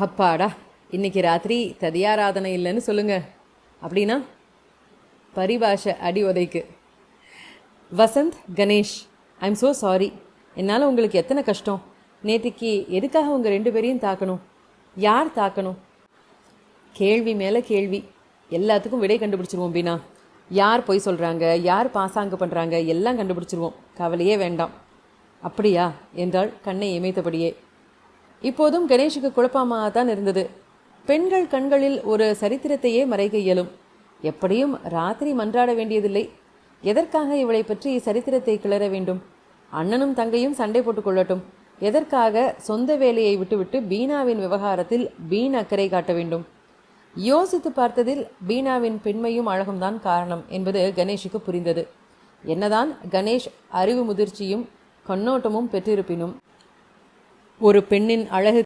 அப்பாடா, இன்னைக்கு ராத்திரி ததியாராதனை இல்லைன்னு சொல்லுங்க. அப்படின்னா பரிபாஷை அடி உதைக்கு. Vasant, Ganesh, I'm so sorry. என்னால் உங்களுக்கு எத்தனை கஷ்டம். நேற்றுக்கு எதுக்காக உங்கள் 2 பேரையும் தாக்கணும்? யார் தாக்கணும்? கேள்வி மேலே கேள்வி. எல்லாத்துக்கும் விடை கண்டுபிடிச்சிருவோம் பீனா. யார் பொய் சொல்கிறாங்க, யார் பாசாங்கு பண்ணுறாங்க, எல்லாம் கண்டுபிடிச்சிருவோம். கவலையே வேண்டாம். அப்படியா என்றாள் கண்ணை இமைத்தபடியே. இப்போதும் கணேஷுக்கு குழப்பமாக தான் இருந்தது. பெண்கள் கண்களில் ஒரு சரித்திரத்தையே மறைக்க இயலும். எப்படியும் ராத்திரி மன்றாட வேண்டியதில்லை. எதற்காக இவளை பற்றி சரித்திரத்தை கிளற வேண்டும்? அண்ணனும் தங்கையும் சண்டை போட்டு கொள்ளட்டும். எதற்காக சொந்த வேலையை விட்டுவிட்டு பீனாவின் விவகாரத்தில் பீன் அக்கறை காட்ட வேண்டும்? யோசித்து பார்த்ததில் பீனாவின் பெண்மையும் அழகும்தான் காரணம் என்பது கணேஷுக்கு புரிந்தது. என்னதான் கணேஷ் அறிவு முதிர்ச்சியும் கண்ணோட்டமும் பெற்றிருப்பினும் ஒரு பெண்ணின் அழகு